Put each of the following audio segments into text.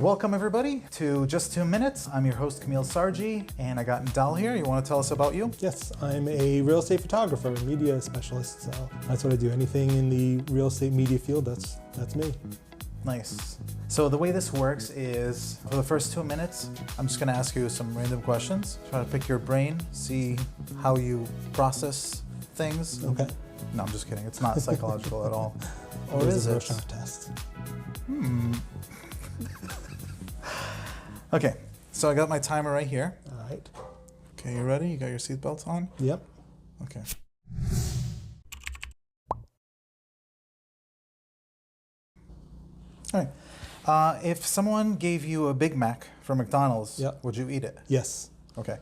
Welcome everybody to Just 2 Minutes. I'm your host Kamil Sarji, and I got Nidal here. You want to tell us about you? Yes, I'm a real estate photographer, media specialist, so that's what I do. Anything in the real estate media field, that's me. Nice. So the way this works is, for the first 2 minutes, I'm just going to ask you some random questions. Try to pick your brain, see how you process things. Okay. No, I'm just kidding. It's not psychological at all. Or There's is a it? shot test. Okay, so I got my timer right here. All right. Okay, you ready? You got your seatbelts on? Yep. Okay. All right. If someone gave you a Big Mac from McDonald's, Yep. would you eat it? Yes. Okay.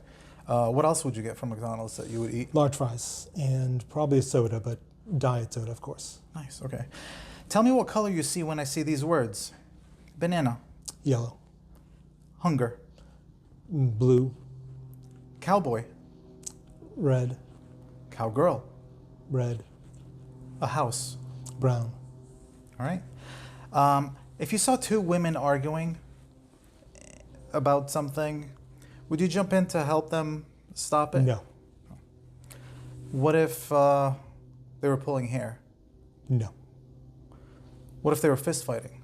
What else would you get from McDonald's that you would eat? Large fries and probably a soda, but diet soda, of course. Nice, okay. Tell me what color you see when I see these words. Banana. Yellow. Hunger. Blue. Cowboy. Red. Cowgirl. Red. A house. Brown. All right. If you saw two women arguing about something, would you jump in to help them stop it? No. What if they were pulling hair? No. What if they were fist fighting?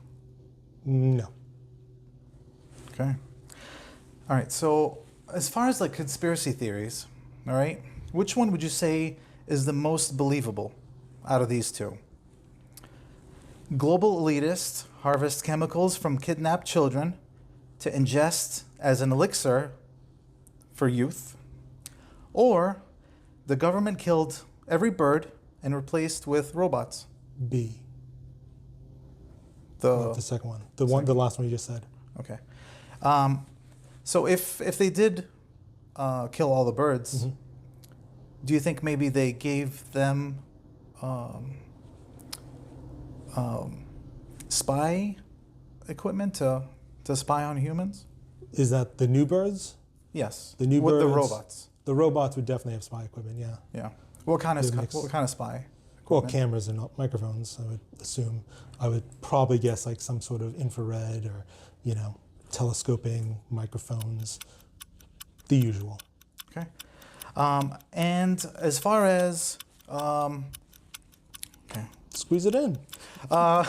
No. Okay. All right. So as far as like conspiracy theories, all right, which one would you say is the most believable out of these two? Global elitists harvest chemicals from kidnapped children to ingest as an elixir for youth, or the government killed every bird and replaced with robots. B. The second one. The last one you just said. Okay. So if they did kill all the birds, do you think maybe they gave them spy equipment to spy on humans? Is that the new birds? Yes. The new with birds. the robots. The robots would definitely have spy equipment, yeah. Yeah. What kind of Mix. spy? Well, equipment? cameras and microphones, I would assume. I would probably guess like some sort of infrared or, telescoping, microphones, the usual. Okay. And as far as okay. Squeeze it in. Uh,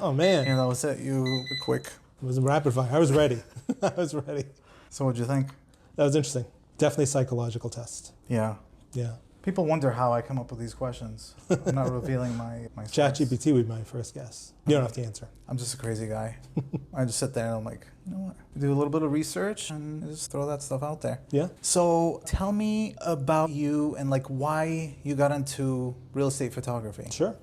Oh man, that was it. You were quick. it was a rapid fire. I was ready. I was ready. So what'd you think? That was interesting. Definitely psychological test. Yeah. Yeah. People wonder how I come up with these questions. I'm not revealing my source. ChatGPT would be my first guess. You don't have to answer. I'm just a crazy guy. I just sit there and I'm like, you know what? Do a little bit of research and just throw that stuff out there. Yeah. So tell me about you and like why you got into real estate photography. Sure.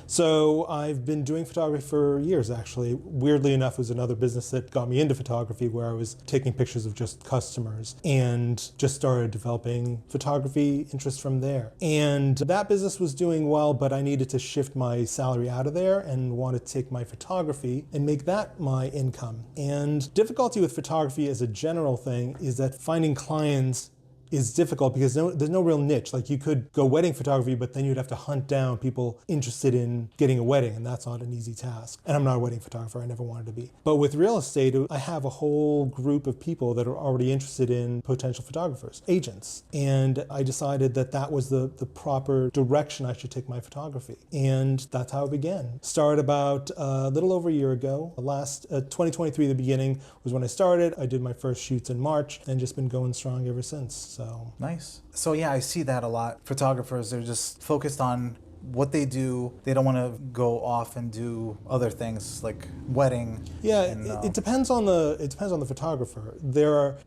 So I've been doing photography for years, actually. Weirdly enough, it was another business that got me into photography where I was taking pictures of just customers and just started developing photography interest from there. And that business was doing well, but I needed to shift my salary out of there and wanted to take my photography and make that my income. And difficulty with photography as a general thing is that finding clients is difficult because there's no real niche. Like you could go wedding photography, but then you'd have to hunt down people interested in getting a wedding, and that's not an easy task. And I'm not a wedding photographer, I never wanted to be. But with real estate, I have a whole group of people that are already interested in potential photographers, agents. And I decided that that was the proper direction I should take my photography. And that's how it began. Started about a little over a year ago. 2023, the beginning, was when I started. I did my first shoots in March and just been going strong ever since. So Nice. So yeah, I see that a lot. Photographers, they're just focused on what they do. They don't want to go off and do other things like wedding. yeah, and, it depends on the photographer.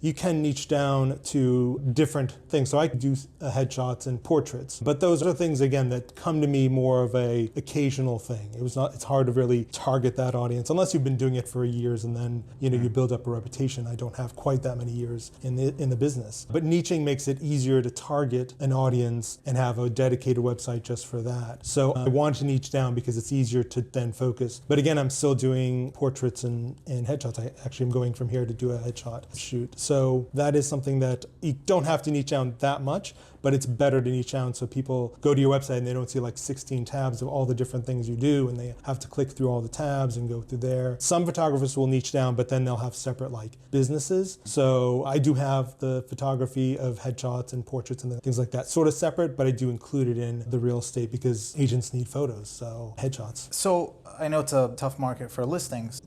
You can niche down to different things. So I could do headshots and portraits, but those are things again that come to me more of a occasional thing. It's hard to really target that audience unless you've been doing it for years and then you build up a reputation. I don't have quite that many years in the business, but niching makes it easier to target an audience and have a dedicated website just for that. So I wanted to niche down because it's easier to then focus. But again, I'm still doing portraits and headshots. I actually am going from here to do a headshot shoot. So that is something that you don't have to niche down that much, but it's better to niche down so people go to your website and they don't see like 16 tabs of all the different things you do, and they have to click through all the tabs and go through there. Some photographers will niche down, but then they'll have separate like businesses. So I do have the photography of headshots and portraits and things like that sort of separate, but I do include it in the real estate because agents need photos, so headshots. So I know it's a tough market for listings.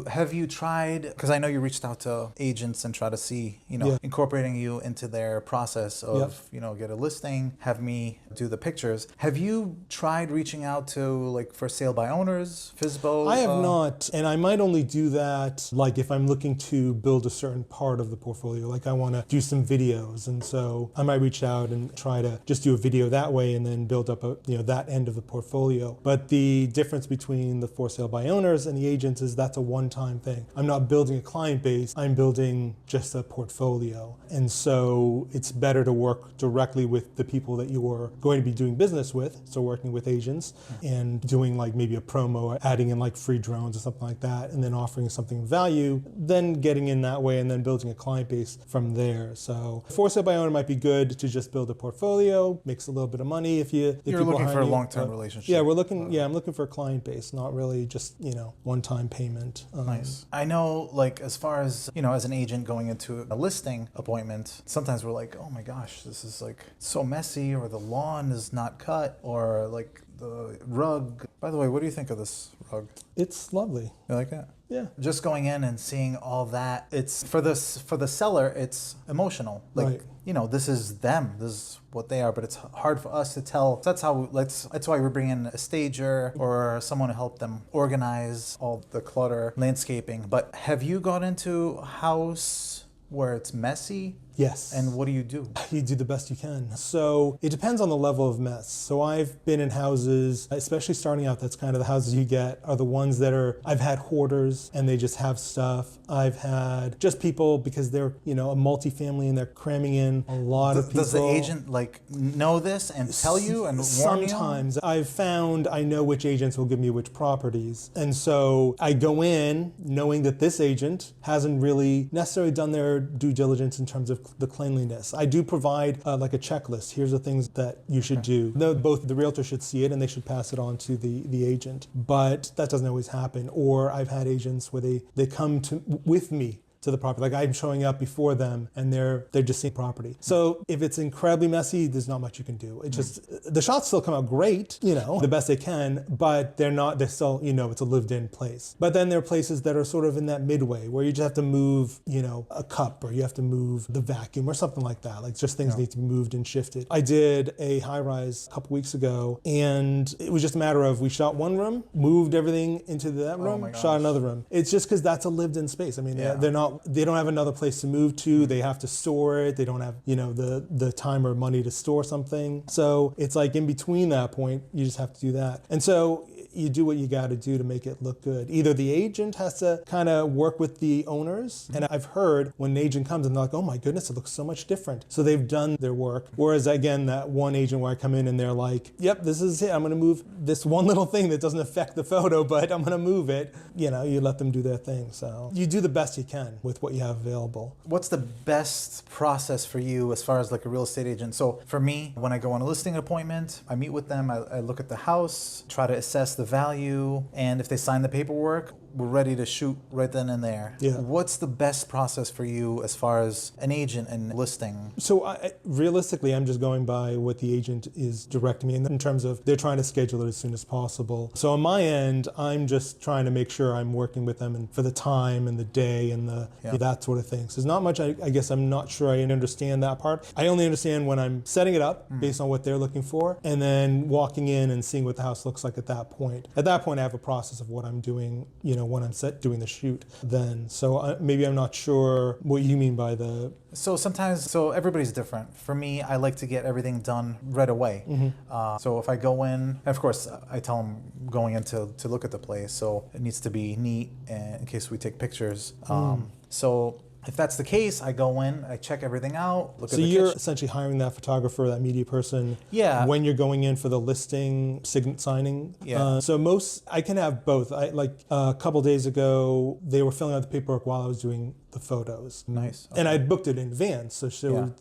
Have you tried, because I know you reached out to agents and try to see, incorporating you into their process of, get a listing, have me do the pictures. Have you tried reaching out to like for sale by owners, FSBO? I have not, and I might only do that like if I'm looking to build a certain part of the portfolio, like I want to do some videos, and so I might reach out and try to just do a video that way and then build up that end of the portfolio. But the difference between the for sale by owners and the agents is that's a one-time thing. I'm not building a client base, I'm building just a portfolio. And so it's better to work directly with the people that you're going to be doing business with, so working with agents and doing like maybe a promo, adding in like free drones or something like that, and then offering something of value, then getting in that way and then building a client base from there. So for sale by owner might be good to just build a portfolio, makes a little bit of money if you're looking for a long-term relationship. Yeah, I'm looking for a client base, not really just, one-time payment. Nice. I know, like, as far as, as an agent going into a listing appointment, sometimes we're like, oh my gosh, this is like so messy, or the lawn is not cut, or like the rug. By the way, what do you think of this rug? It's lovely. You like it? Yeah. Just going in and seeing all that, it's for the seller, it's emotional. Like, right. This is them. This is what they are, but it's hard for us to tell. That's why we bring in a stager or someone to help them organize all the clutter, landscaping. But have you got into a house where it's messy? Yes. And what do? You do the best you can. So it depends on the level of mess. So I've been in houses, especially starting out, that's kind of the houses you get are the ones that I've had hoarders and they just have stuff. I've had just people because they're, a multifamily and they're cramming in a lot of people. Does the agent know this and tell you and warn you? Sometimes I've found I know which agents will give me which properties. And so I go in knowing that this agent hasn't really necessarily done their due diligence in terms of the cleanliness. I do provide like a checklist. Here's the things that you should do. Both the realtor should see it and they should pass it on to the agent. But that doesn't always happen. Or I've had agents where they come with me to the property. Like I'm showing up before them and they're just seeing property. So if it's incredibly messy, there's not much you can do. It just, the shots still come out great, the best they can, but they're still, it's a lived in place. But then there are places that are sort of in that midway where you just have to move, a cup, or you have to move the vacuum or something like that. Like just things need to be moved and shifted. I did a high rise a couple weeks ago and it was just a matter of we shot one room, moved everything into that room, shot another room. It's just because that's a lived in space. I mean, they don't have another place to move to. They have to store it. They don't have, the time or money to store something. So it's like in between that point, you just have to do that. And so you do what you got to do to make it look good. Either the agent has to kind of work with the owners, and I've heard when an agent comes and they're like, oh my goodness, it looks so much different. So they've done their work. Whereas again, that one agent where I come in and they're like, yep, this is it. I'm going to move this one little thing that doesn't affect the photo, but I'm going to move it. You let them do their thing. So you do the best you can with what you have available. What's the best process for you as far as like a real estate agent? So for me, when I go on a listing appointment, I meet with them, I look at the house, try to assess the value, and if they sign the paperwork, we're ready to shoot right then and there. Yeah. What's the best process for you as far as an agent and listing? So realistically, I'm just going by what the agent is directing me in terms of they're trying to schedule it as soon as possible. So on my end, I'm just trying to make sure I'm working with them and for the time and the day and that sort of thing. So there's not much, I guess I'm not sure I understand that part. I only understand when I'm setting it up based on what they're looking for and then walking in and seeing what the house looks like at that point. At that point, I have a process of what I'm doing, when I'm doing the shoot then. So maybe I'm not sure what you mean by the... So everybody's different. For me, I like to get everything done right away. Mm-hmm. So if I go in, of course, I tell them going in to look at the place. So it needs to be neat in case we take pictures. So if that's the case, I go in, I check everything out, look at the you're kitchen. Essentially hiring that photographer, that media person, when you're going in for the listing signing. Yeah. I can have both. A couple days ago, they were filling out the paperwork while I was doing the photos. Nice. And I'd booked it in advance, so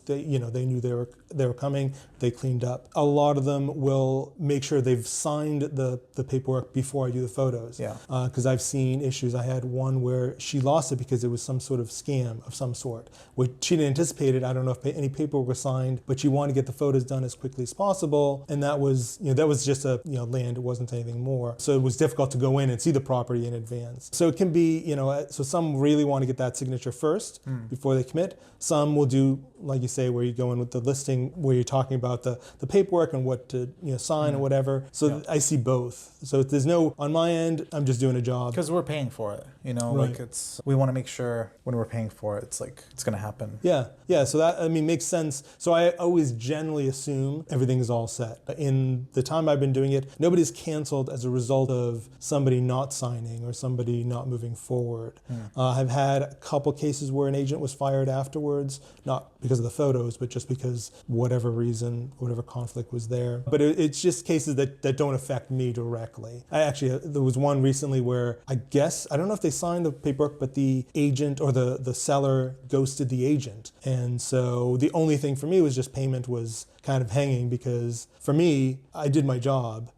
they knew they were coming. They cleaned up. A lot of them will make sure they've signed the paperwork before I do the photos. Yeah. Because I've seen issues. I had one where she lost it because it was some sort of scam of some sort, which she didn't anticipate it. I don't know if any paperwork was signed, but she wanted to get the photos done as quickly as possible, and that was just a land. It wasn't anything more. So it was difficult to go in and see the property in advance. So it can be, so some really want to get that signature first before they commit. Some will do, like you say, where you go in with the listing, where you're talking about the paperwork and what to sign or whatever. So I see both. So there's no, on my end, I'm just doing a job. Because we're paying for it, Right. like we want to make sure when we're paying for it, it's like, it's going to happen. Yeah. So that, makes sense. So I always generally assume everything is all set. In the time I've been doing it, nobody's canceled as a result of somebody not signing or somebody not moving forward. I've had a couple cases where an agent was fired afterwards, not because of the photos, but just because whatever reason, whatever conflict was there. But it's just cases that don't affect me directly. There was one recently where I don't know if they signed the paperwork, but the agent or the seller ghosted the agent. And so the only thing for me was just payment was kind of hanging, because for me, I did my job.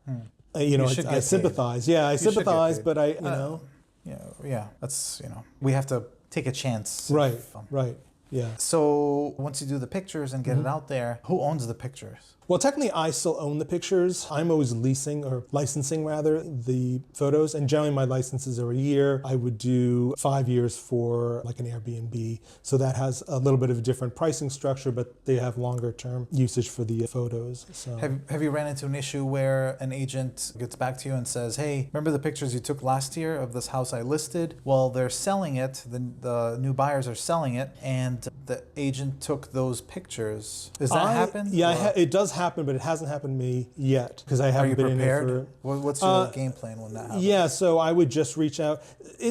I sympathize. Yeah, I sympathize, but Yeah, that's, we have to take a chance. Right. Yeah. So once you do the pictures and get it out there, who owns the pictures? Well, technically, I still own the pictures. I'm always licensing the photos. And generally, my licenses are a year. I would do 5 years for like an Airbnb. So that has a little bit of a different pricing structure, but they have longer term usage for the photos. So Have you ran into an issue where an agent gets back to you and says, hey, remember the pictures you took last year of this house I listed? Well, they're selling it. The new buyers are selling it. And the agent took those pictures. Does that happen? Yeah, it does happen, but it hasn't happened to me yet, because I haven't been prepared? in it for... What's your game plan when that happens? Yeah, so I would just reach out.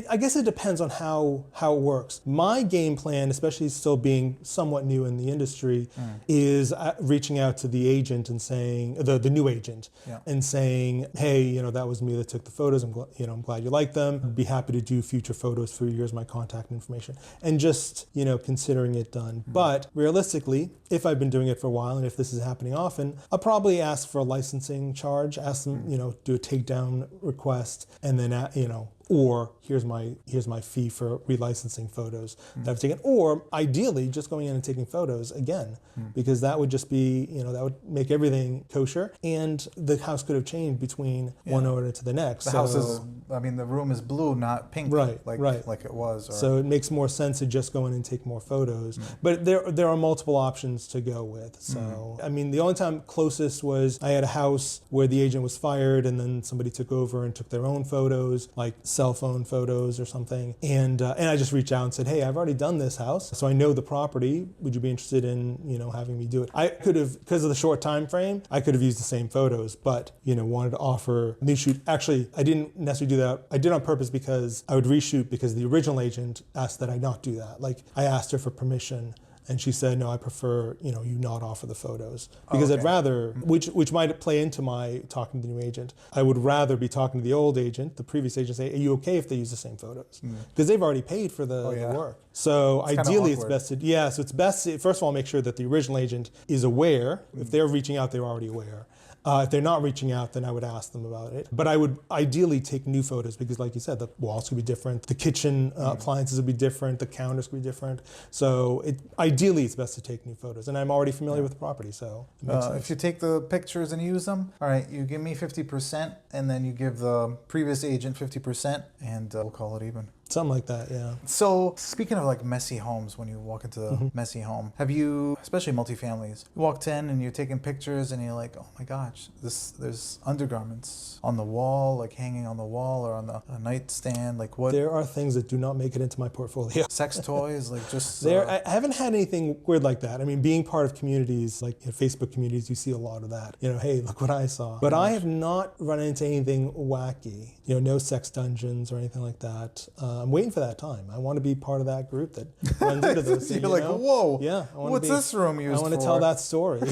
I guess it depends on how it works. My game plan, especially still being somewhat new in the industry, is reaching out to the agent and saying, the new agent, and saying, hey, that was me that took the photos. I'm glad you like them. I'd be happy to do future photos for you. Here's my contact information. And just, considering it done. But realistically, if I've been doing it for a while and if this is happening often, I'll probably ask for a licensing charge, ask them, do a takedown request, and then, or here's my fee for relicensing photos that I've taken, or ideally just going in and taking photos again, because that would just be, that would make everything kosher, and the house could have changed between one owner to the next. The house is, the room is blue, not pink, like it was. So it makes more sense to just go in and take more photos. But there are multiple options to go with. So, the only time closest was I had a house where the agent was fired and then somebody took over and took their own photos, like cell phone photos or something. And I just reached out and said, hey, I've already done this house, so I know the property. Would you be interested in, having me do it? I could have, because of the short time frame, I could have used the same photos, but, wanted to offer new shoot. Actually, I didn't necessarily do that. I did on purpose because I would reshoot, because the original agent asked that I not do that. Like, I asked her for permission, and she said, no, I prefer, you not offer the photos. Because I'd rather, which might play into my talking to the new agent, I would rather be talking to the old agent, the previous agent, say, are you okay if they use the same photos? Because they've already paid for the work. So it's ideally it's best to, so it's best to, first of all, make sure that the original agent is aware. If they're reaching out, they're already aware. If they're not reaching out, then I would ask them about it. But I would ideally take new photos, because like you said, the walls could be different, the kitchen appliances would be different, the counters could be different. So ideally it's best to take new photos. And I'm already familiar with the property, so it makes sense. If you take the pictures and use them, all right, you give me 50%, and then you give the previous agent 50%, and we'll call it even. Something like that, yeah. So speaking of like messy homes, when you walk into the messy home, have you, especially multifamilies, you walked in and you're taking pictures and you're like, oh my gosh, there's undergarments on the wall, like hanging on the wall or on the nightstand, like what? There are things that do not make it into my portfolio. Sex toys, like just... I haven't had anything weird like that. Being part of communities, like Facebook communities, you see a lot of that. Hey, look what I saw. But I have not run into anything wacky. No sex dungeons or anything like that. I'm waiting for that time. I want to be part of that group that runs into those things. You're like, whoa, yeah, what's this room used for? I want to tell that story,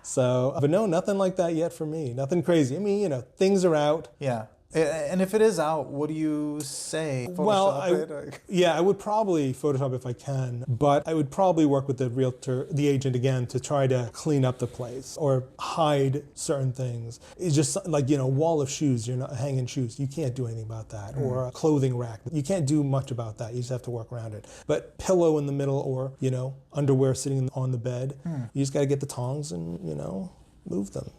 So, but no, nothing like that yet for me. Nothing crazy. Things are out. Yeah. And if it is out, what do you say? Well, Photoshop it? yeah, I would probably Photoshop if I can, but I would probably work with the realtor, the agent again, to try to clean up the place or hide certain things. It's just like, wall of shoes, you're not hanging shoes. You can't do anything about that. Or a clothing rack. You can't do much about that. You just have to work around it. But pillow in the middle or, underwear sitting on the bed, you just got to get the tongs and, move them,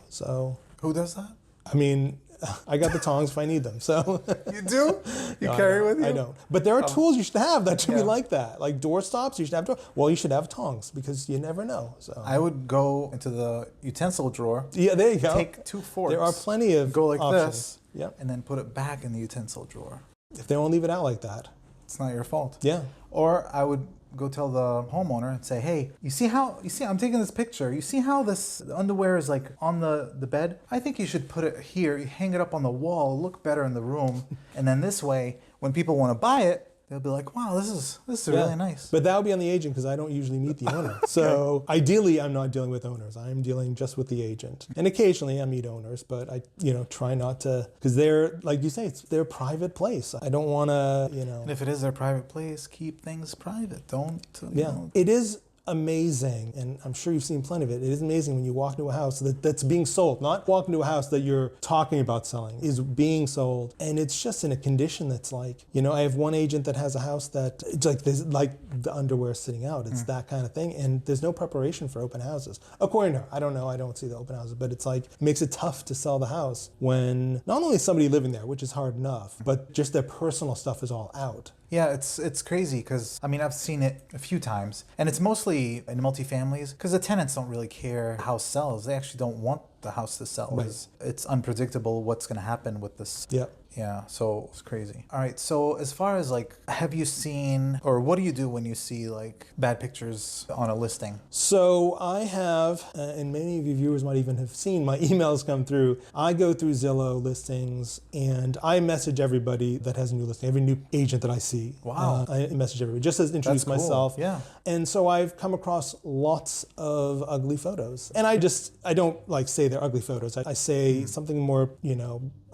So. Who does that? I mean, I got the tongs if I need them. So You do? You No, carry with you? I don't. But there are tools you should have that should be Yeah. like that. Like door stops, you should have Well, you should have tongs because you never know. So I would go into the utensil drawer, yeah, there you go. take 2 forks. There are plenty of Go like options. this, Yep. and then put it back in the utensil drawer. If they won't leave it out like that. It's not your fault. Yeah. Or I would go tell the homeowner and say, hey, you see I'm taking this picture. You see how this underwear is like on the bed? I think you should put it here. You hang it up on the wall, look better in the room. And then this way, when people want to buy it, they'll be like, wow, this is really nice. But that would be on the agent because I don't usually meet the owner. So ideally, I'm not dealing with owners. I'm dealing just with the agent. And occasionally I meet owners, but I, try not to, because they're, like you say, it's their private place. I don't want to, And if it is their private place, keep things private. Don't, Yeah. It is amazing, and I'm sure you've seen plenty of it. It is amazing when you walk into a house that's being sold, not walk into a house that you're talking about selling, is being sold, and it's just in a condition that's like, I have one agent that has a house that it's like there's like the underwear sitting out. It's that kind of thing, and there's no preparation for open houses. According to her, I don't know, I don't see the open houses, but it's like makes it tough to sell the house when not only somebody living there, which is hard enough, but just their personal stuff is all out. Yeah, it's crazy because, I've seen it a few times, and it's mostly in multifamilies because the tenants don't really care how house sells. They actually don't want the house to sell. Right. It's unpredictable what's going to happen with this. Yeah. Yeah, so it's crazy. All right, so as far as have you seen, or what do you do when you see bad pictures on a listing? So I have, and many of you viewers might even have seen my emails come through. I go through Zillow listings and I message everybody that has a new listing, every new agent that I see. Wow. I message everybody just to introduce That's cool. myself. Yeah. And so I've come across lots of ugly photos. And I don't say they're ugly photos. I say something more,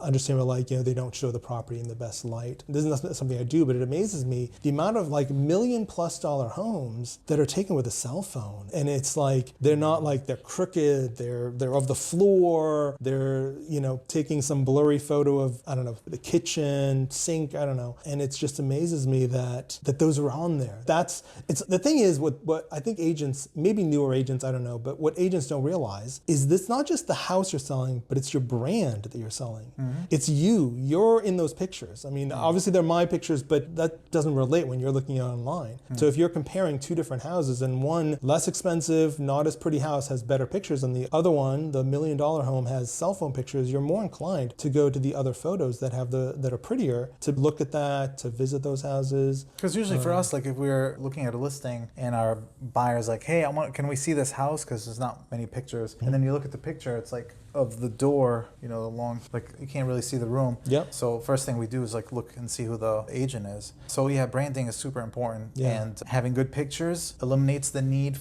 understandable, they don't show the property in the best light. This is not something I do, but it amazes me the amount of $1 million+ homes that are taken with a cell phone. And it's they're not they're crooked, they're of the floor, they're, taking some blurry photo of, I don't know, the kitchen, sink, I don't know. And it just amazes me that those are on there. The thing is what I think agents, maybe newer agents, I don't know, but what agents don't realize is this not just the house you're selling, but it's your brand that you're selling. It's you're in those pictures. Obviously they're my pictures, but that doesn't relate when you're looking online. So if you're comparing two different houses and one less expensive, not as pretty house has better pictures and the other one, the $1 million home, has cell phone pictures, you're more inclined to go to the other photos that are prettier, to look at that, to visit those houses. Because usually for us, if we're looking at a listing and our buyer's hey, can we see this house? Because there's not many pictures. And then you look at the picture, it's of the door, the long, you can't really see the room. Yep. So first thing we do is look and see who the agent is. So yeah, branding is super important. Yeah. And having good pictures eliminates the need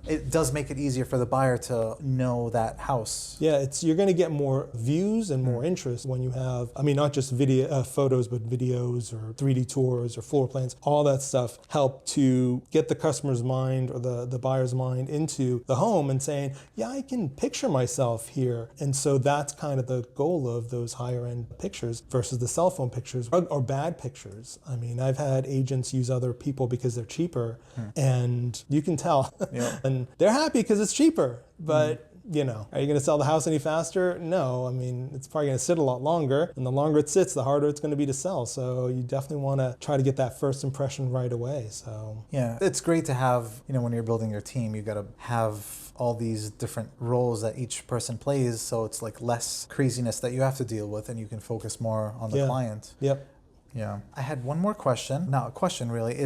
it does make it easier for the buyer to know that house. Yeah, you're going to get more views and more interest when you have, not just video photos, but videos or 3D tours or floor plans. All that stuff help to get the customer's mind or the buyer's mind into the home and saying, yeah, I can picture myself here. And so that's kind of the goal of those higher end pictures versus the cell phone pictures or bad pictures. I've had agents use other people because they're cheaper and you can tell. Yeah. And they're happy because it's cheaper, but are you going to sell the house any faster? No. It's probably going to sit a lot longer, and the longer it sits, the harder it's going to be to sell. So you definitely want to try to get that first impression right away. So yeah, it's great to have, when you're building your team, you got to have all these different roles that each person plays, so it's less craziness that you have to deal with, and you can focus more on the client. Yep. Yeah. I had one more question. Not a question really.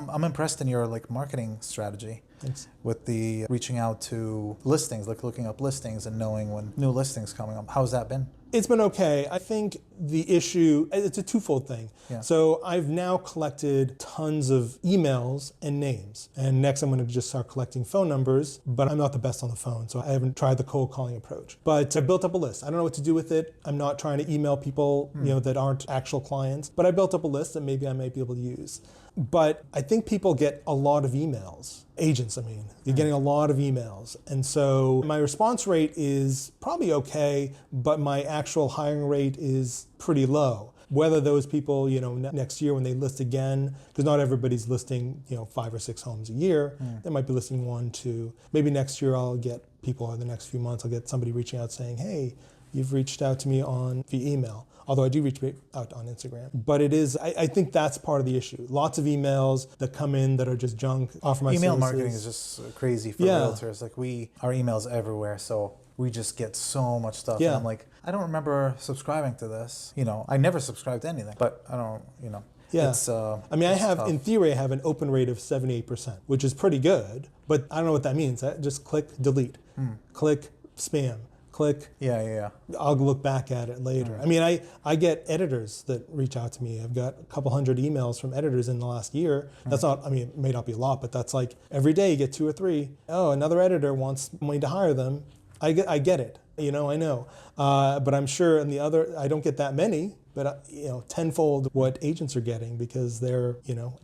I'm impressed in your marketing strategy. Thanks. with the reaching out to listings, like looking up listings and knowing when new listings coming up. How's that been? It's been okay. I think the issue, it's a twofold thing. Yeah. So I've now collected tons of emails and names. And next I'm going to just start collecting phone numbers, but I'm not the best on the phone, so I haven't tried the cold calling approach. But I built up a list. I don't know what to do with it. I'm not trying to email people that aren't actual clients, but I built up a list that maybe I might be able to use. But I think people get a lot of emails. Agents, I mean. You're getting a lot of emails. And so my response rate is probably okay, but my actual hiring rate is pretty low. Whether those people, next year when they list again, because not everybody's listing, 5 or 6 homes a year. They might be listing 1, 2. Maybe next year I'll get people, or the next few months, I'll get somebody reaching out saying, hey, you've reached out to me via email. Although I do reach out on Instagram. But it is, I think that's part of the issue. Lots of emails that come in that are just junk, offer my Email services. marketing is just crazy for realtors. Like our email's everywhere, so we just get so much stuff. Yeah. And I'm like, I don't remember subscribing to this. I never subscribed to anything, but I don't, Yeah. It's, I have, tough. in theory, I have an open rate of 78%, which is pretty good, but I don't know what that means. Just click delete, click spam. Click. Yeah. I'll look back at it later. I get editors that reach out to me. I've got a couple hundred emails from editors in the last year. That's not, it may not be a lot, but that's like every day you get 2 or 3. Oh, another editor wants me to hire them. I get it. I know. But I'm sure in the other, I don't get that many, but tenfold what agents are getting because they're,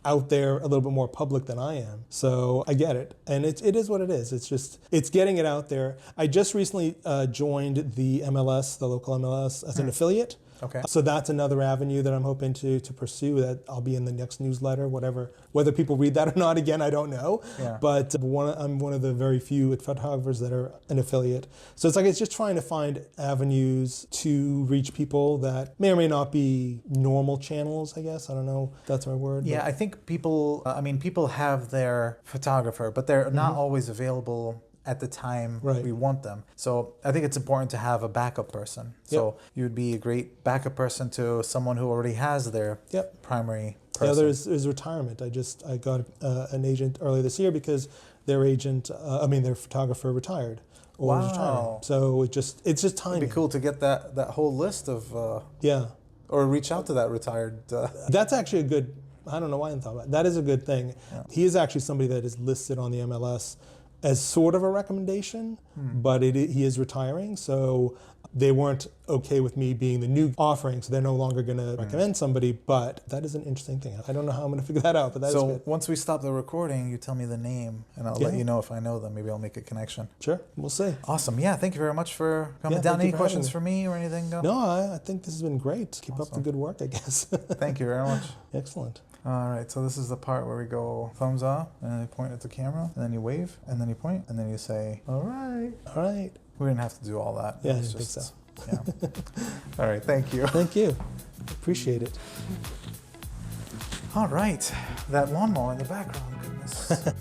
out there a little bit more public than I am. So I get it. And it is what it is. It's getting it out there. I just recently joined the MLS, the local MLS, as an affiliate. Okay. So that's another avenue that I'm hoping to pursue, that I'll be in the next newsletter, whatever. Whether people read that or not, again, I don't know. Yeah. But I'm one of the very few photographers that are an affiliate. So it's just trying to find avenues to reach people that may or may not be normal channels, I guess. I don't know if that's my word. Yeah, I think people have their photographer, but they're not always available at the time we want them. So I think it's important to have a backup person. So you would be a great backup person to someone who already has their primary person. Yeah, there's retirement. I got an agent earlier this year because their photographer retired or was retiring. So it's just timing. It'd be cool to get that whole list of or reach out to that retired. That's actually a good. I don't know why I didn't thought about it. That is a good thing. Yeah. He is actually somebody that is listed on the MLS as sort of a recommendation, but he is retiring, so they weren't okay with me being the new offering, so they're no longer going to recommend somebody, but that is an interesting thing. I don't know how I'm going to figure that out, but that's good. So once we stop the recording, you tell me the name, and I'll let you know if I know them. Maybe I'll make a connection. Sure, we'll see. Awesome. Yeah, thank you very much for coming down. Any questions for me or anything? No, I think this has been great. Keep up the good work, I guess. Thank you very much. Excellent. All right, so this is the part where we go thumbs up, and then you point at the camera, and then you wave, and then you point, and then you say, all right. All right. We didn't have to do all that. Yeah, I didn't think so. Yeah. All right, thank you. Thank you. Appreciate it. All right, that lawnmower in the background, goodness.